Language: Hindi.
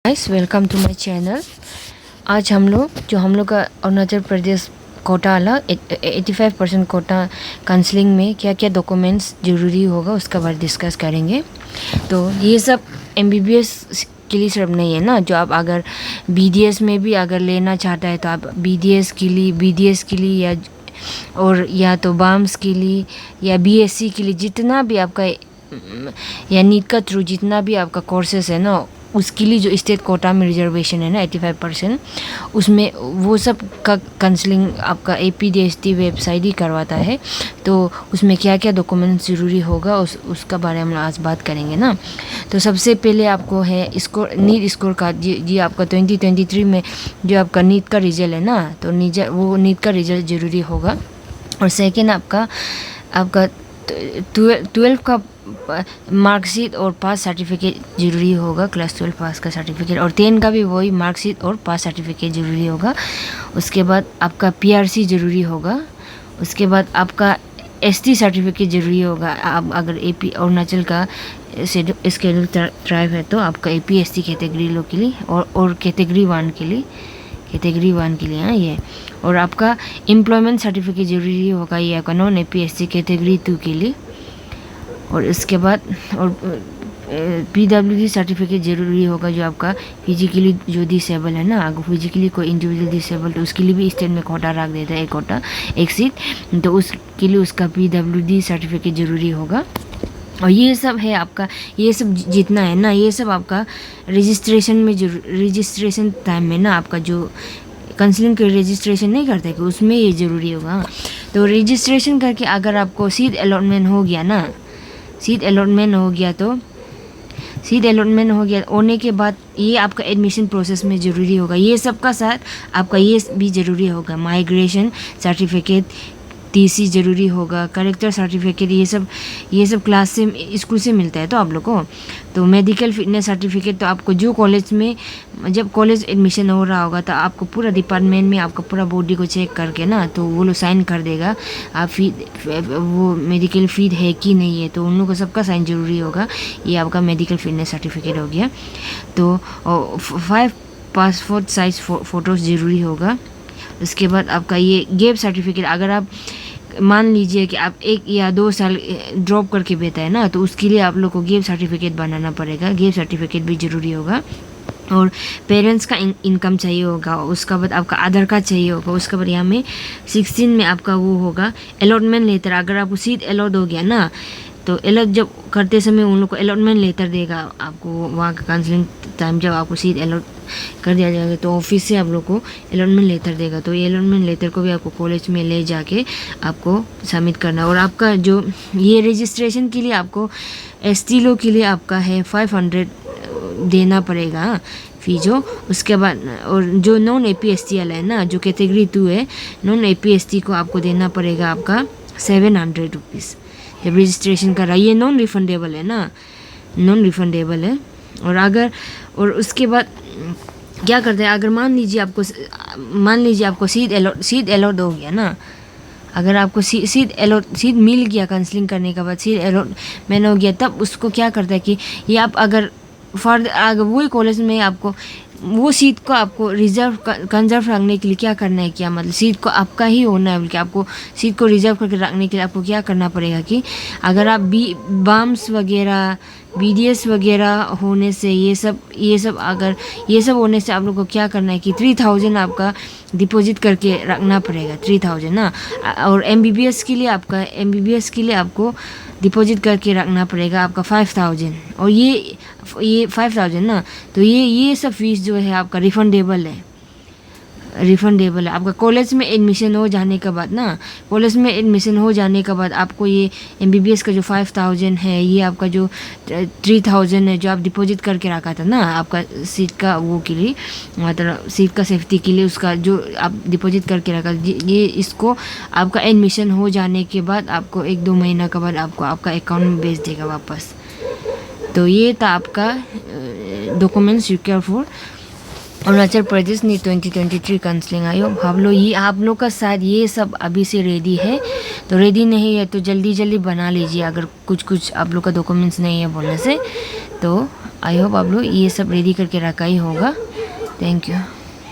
Guys, welcome to my channel. आज हम लोग का अरुणाचल प्रदेश कोटा वाला 85% कोटा काउंसलिंग में क्या क्या डॉक्यूमेंट्स ज़रूरी होगा उसका बारे डिस्कस करेंगे। तो ये सब एमबीबीएस के लिए सिर्फ नहीं है ना, जो आप अगर बीडीएस में भी अगर लेना चाहता है तो आप बीडीएस के लिए या तो बाम्स के लिए या बीएससी के लिए जितना भी आपका या नीट का थ्रू जितना भी आपका कोर्सेस है ना, उसके लिए जो स्टेट कोटा में रिजर्वेशन है ना 85%, उसमें वो सब का काउंसलिंग आपका एपीडीएसटी वेबसाइट ही करवाता है। तो उसमें क्या क्या डॉक्यूमेंट्स ज़रूरी होगा उसका बारे में हम आज बात करेंगे ना। तो सबसे पहले आपको है नीट स्कोर कार्ड। जी आपका 2023 में जो आपका नीट का रिजल्ट है ना, तो वो नीट का रिजल्ट ज़रूरी होगा। और सेकेंड आपका 12 का मार्कशीट और पास सर्टिफिकेट ज़रूरी होगा, क्लास 12 पास का सर्टिफिकेट। और 10 का भी वही मार्कशीट और पास सर्टिफिकेट ज़रूरी होगा। उसके बाद आपका पीआरसी ज़रूरी होगा। उसके बाद आपका एसटी सर्टिफिकेट ज़रूरी होगा। आप अगर एपी अरुणाचल का स्केड्यूल ट्राइब है तो आपका एपी एसटी कैटेगरी लोग के लिए और कैटेगरी 1 के लिए हाँ ये। और आपका एम्प्लॉयमेंट सर्टिफिकेट ज़रूरी होगा, ये आपका नॉन एपी एसटी कैटेगरी 2 के लिए। और इसके बाद और पीडब्ल्यूडी सर्टिफिकेट ज़रूरी होगा, जो आपका फिजिकली जो डिसेबल है ना, अगर फिजिकली कोई इंडिविजुअल डिसेबल तो उसके लिए भी स्टेट में कोटा रख देता है, एक सीट, तो उसके लिए उसका पीडब्ल्यूडी सर्टिफिकेट ज़रूरी होगा। और ये सब है आपका, ये सब जितना है ना, ये सब आपका रजिस्ट्रेशन टाइम में ना, आपका जो काउंसलिंग के रजिस्ट्रेशन नहीं करते कि उसमें ये ज़रूरी होगा। तो रजिस्ट्रेशन करके अगर आपको सीट अलॉटमेंट हो गया होने के बाद ये आपका एडमिशन प्रोसेस में ज़रूरी होगा। ये सब का साथ आपका ये भी ज़रूरी होगा, माइग्रेशन सर्टिफिकेट, टीसी ज़रूरी होगा, करेक्टर सर्टिफिकेट, ये सब क्लास से स्कूल से मिलता है तो आप लोग को। तो मेडिकल फिटनेस सर्टिफिकेट, तो आपको जो कॉलेज में जब कॉलेज एडमिशन हो रहा होगा तो आपको पूरा डिपार्टमेंट में आपका पूरा बॉडी को चेक करके ना, तो वो लोग साइन कर देगा आप वो मेडिकल फिट है कि नहीं है, तो उन लोगों को सबका साइन ज़रूरी होगा। ये आपका मेडिकल फिटनेस सर्टिफिकेट हो गया। तो 5 पासपोर्ट साइज फ़ोटोज़ ज़रूरी होगा। उसके बाद आपका ये गैप सर्टिफिकेट, अगर आप मान लीजिए कि आप 1 या 2 साल ड्रॉप करके बैठा है ना, तो उसके लिए आप लोग को गैप सर्टिफिकेट बनाना पड़ेगा। गैप सर्टिफिकेट भी ज़रूरी होगा। और पेरेंट्स का इनकम चाहिए होगा। उसका बाद आपका आधार कार्ड चाहिए होगा। उसके बाद यहाँ में 16 में आपका वो होगा अलॉटमेंट लेटर। अगर आपको सीट अलॉट हो गया ना, तो अलॉट जब करते समय उन लोग को अलॉटमेंट लेटर देगा आपको, वहाँ का काउंसलिंग टाइम जब आपको सीट अलॉट कर दिया जाएगा तो ऑफिस से आप लोग को अलॉटमेंट लेटर देगा। तो ये अलॉटमेंट लेटर को भी आपको कॉलेज में ले जाके आपको सबमिट करना। और आपका जो ये रजिस्ट्रेशन के लिए आपको एसटी लोग के लिए आपका है 500 देना पड़ेगा फी जो। उसके बाद और जो नॉन एपीएसटी वाला है ना, जो कैटेगरी 2 है, नॉन एपीएसटी को आपको देना पड़ेगा आपका 700 रुपीज़ जब रजिस्ट्रेशन कर रहा है। ये नॉन रिफंडेबल है। और उसके बाद क्या करते हैं, अगर मान लीजिए आपको सीट अलॉट हो गया ना, अगर आपको सीट मिल गया काउंसलिंग करने के बाद, सीट अलॉटमेंट हो गया, तब उसको क्या करता है कि ये आप अगर वही कॉलेज में आपको वो सीट को आपको कंजर्व रखने के लिए क्या करना है, क्या मतलब सीट को आपका ही होना है, बल्कि आपको सीट को रिजर्व करके रखने के लिए आपको क्या करना पड़ेगा कि अगर आप बाम्स वगैरह बीडीएस वगैरह होने से ये सब होने से आप लोग को क्या करना है कि 3000 आपका डिपॉजिट करके रखना पड़ेगा, 3000 ना। और एमबीबीएस के लिए आपको डिपॉजिट करके रखना पड़ेगा आपका 5000। और ये 5000 ना, तो ये सब फीस जो है आपका रिफंडेबल है। आपका कॉलेज में एडमिशन हो जाने के बाद आपको ये एमबीबीएस का जो 5000 है, ये आपका जो 3000 है जो आप डिपॉजिट करके रखा था ना आपका सीट का वो के लिए, मतलब सीट का सेफ्टी के लिए, उसका जो आप डिपॉजिट करके रखा, ये इसको आपका एडमिशन हो जाने के बाद आपको 1-2 महीना के बाद आपको आपका अकाउंट में भेज देगा वापस। तो ये था आपका documents required for Arunachal Pradesh NEET 2023 counselling आयोग। आप लोग का साथ ये सब अभी से रेडी है, तो रेडी नहीं है तो जल्दी बना लीजिए। अगर कुछ आप लोग का डॉक्यूमेंट्स नहीं है बोलने से तो आई होप आप लोग ये सब रेडी करके रखा ही होगा। Thank you.